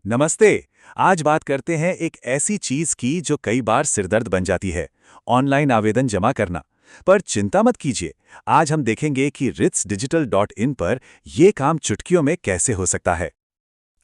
नमस्ते। आज बात करते हैं एक ऐसी चीज की जो कई बार सिरदर्द बन जाती है, ऑनलाइन आवेदन जमा करना। पर चिंता मत कीजिए, आज हम देखेंगे कि ritsdigital.in पर ये काम चुटकियों में कैसे हो सकता है।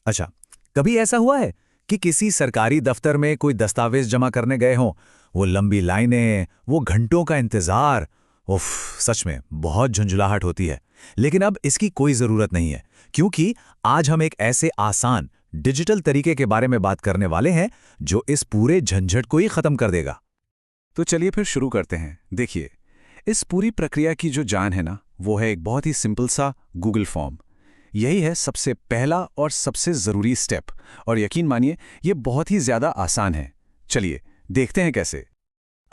अच्छा, कभी ऐसा हुआ है कि किसी सरकारी दफ्तर में कोई दस्तावेज जमा करने गए हों, वो लंबी लाइनें, वो घंटों का इंतजार, उफ, सच में बहुत झुंझलाहट होती है। लेकिन अब इसकी कोई ज़रूरत नहीं है, क्योंकि आज हम एक ऐसे आसान, डिजिटल तरीके के बारे में बात करने वाले हैं जो इस पूरे झंझट को ही ख़त्म कर देगा। तो चलिए फिर शुरू करते हैं। देखिए, इस पूरी प्रक्रिया की जो जान है ना, वो है एक बहुत ही सिंपल सा गूगल फॉर्म। यही है सबसे पहला और सबसे ज़रूरी स्टेप, और यकीन मानिए ये बहुत ही ज़्यादा आसान है। चलिए देखते हैं कैसे।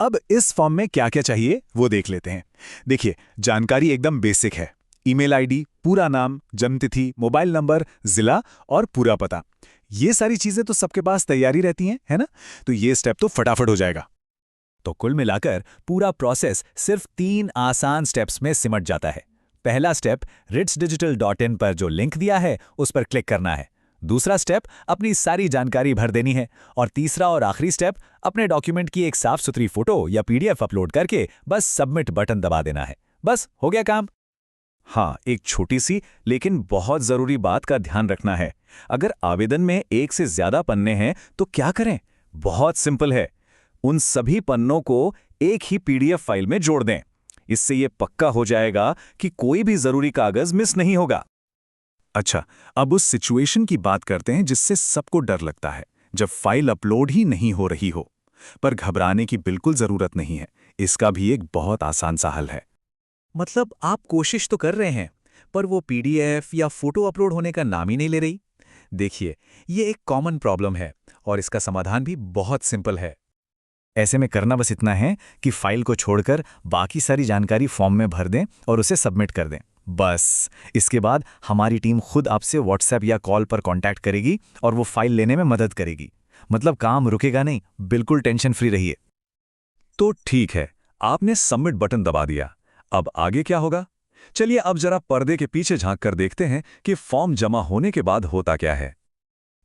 अब इस फॉर्म में क्या क्या चाहिए वो देख लेते हैं। देखिए, जानकारी एकदम बेसिक है। ईमेल आईडी, पूरा नाम, जन्मतिथि, मोबाइल नंबर, जिला और पूरा पता। ये सारी चीज़ें तो सबके पास तैयारी रहती हैं, है ना? तो ये स्टेप तो फटाफट हो जाएगा। तो कुल मिलाकर पूरा प्रोसेस सिर्फ 3 आसान स्टेप्स में सिमट जाता है। पहला स्टेप, ritsdigital.in पर जो लिंक दिया है उस पर क्लिक करना है। दूसरा स्टेप, अपनी सारी जानकारी भर देनी है। और तीसरा और आखिरी स्टेप, अपने डॉक्यूमेंट की एक साफ सुथरी फोटो या पीडीएफ अपलोड करके बस सबमिट बटन दबा देना है। बस हो गया काम। हाँ, एक छोटी सी लेकिन बहुत ज़रूरी बात का ध्यान रखना है। अगर आवेदन में एक से ज़्यादा पन्ने हैं तो क्या करें? बहुत सिंपल है। उन सभी पन्नों को एक ही पीडीएफ फाइल में जोड़ दें। इससे ये पक्का हो जाएगा कि कोई भी ज़रूरी कागज़ मिस नहीं होगा। अच्छा, अब उस सिचुएशन की बात करते हैं जिससे सबको डर लगता है, जब फाइल अपलोड ही नहीं हो रही हो। पर घबराने की बिल्कुल ज़रूरत नहीं है। इसका भी एक बहुत आसान सा हल है। मतलब आप कोशिश तो कर रहे हैं, पर वो पीडीएफ या फोटो अपलोड होने का नाम ही नहीं ले रही। देखिए, ये एक कॉमन प्रॉब्लम है और इसका समाधान भी बहुत सिंपल है। ऐसे में करना बस इतना है कि फाइल को छोड़कर बाकी सारी जानकारी फॉर्म में भर दें और उसे सबमिट कर दें। बस इसके बाद हमारी टीम खुद आपसे व्हाट्सएप या कॉल पर कांटेक्ट करेगी और वो फाइल लेने में मदद करेगी। मतलब काम रुकेगा नहीं, बिल्कुल टेंशन फ्री रहिए। तो ठीक है, आपने सबमिट बटन दबा दिया। अब आगे क्या होगा? चलिए अब जरा पर्दे के पीछे झांक कर देखते हैं कि फॉर्म जमा होने के बाद होता क्या है।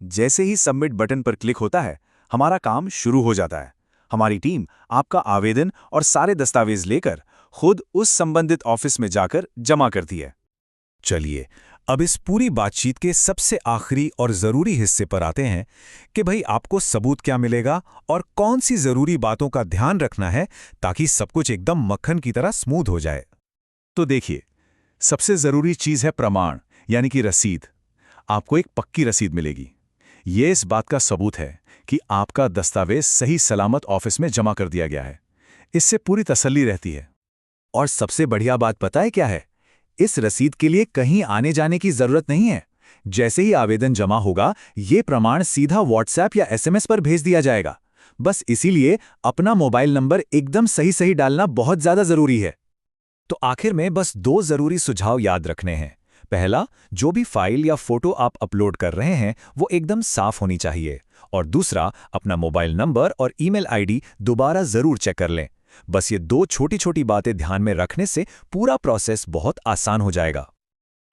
जैसे ही सबमिट बटन पर क्लिक होता है, हमारा काम शुरू हो जाता है। हमारी टीम आपका आवेदन और सारे दस्तावेज लेकर खुद उस संबंधित ऑफिस में जाकर जमा करती है। चलिए, अब इस पूरी बातचीत के सबसे आखिरी और ज़रूरी हिस्से पर आते हैं कि भाई आपको सबूत क्या मिलेगा और कौन सी ज़रूरी बातों का ध्यान रखना है ताकि सब कुछ एकदम मक्खन की तरह स्मूथ हो जाए। तो देखिए, सबसे ज़रूरी चीज़ है प्रमाण, यानी कि रसीद। आपको एक पक्की रसीद मिलेगी। ये इस बात का सबूत है कि आपका दस्तावेज सही सलामत ऑफिस में जमा कर दिया गया है। इससे पूरी तसल्ली रहती है। और सबसे बढ़िया बात पता है क्या है? इस रसीद के लिए कहीं आने जाने की जरूरत नहीं है। जैसे ही आवेदन जमा होगा, ये प्रमाण सीधा व्हाट्सएप या एसएमएस पर भेज दिया जाएगा। बस इसीलिए अपना मोबाइल नंबर एकदम सही सही डालना बहुत ज्यादा जरूरी है। तो आखिर में बस 2 जरूरी सुझाव याद रखने हैं। पहला, जो भी फाइल या फोटो आप अपलोड कर रहे हैं वो एकदम साफ होनी चाहिए। और दूसरा, अपना मोबाइल नंबर और ईमेल आईडी दोबारा जरूर चेक कर लें। बस ये 2 छोटी छोटी बातें ध्यान में रखने से पूरा प्रोसेस बहुत आसान हो जाएगा।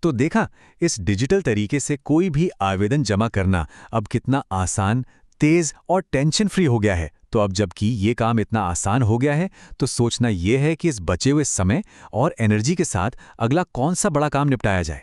तो देखा, इस डिजिटल तरीके से कोई भी आवेदन जमा करना अब कितना आसान, तेज और टेंशन फ्री हो गया है। तो अब जबकि ये काम इतना आसान हो गया है, तो सोचना ये है कि इस बचे हुए समय और एनर्जी के साथ अगला कौन सा बड़ा काम निपटाया जाए।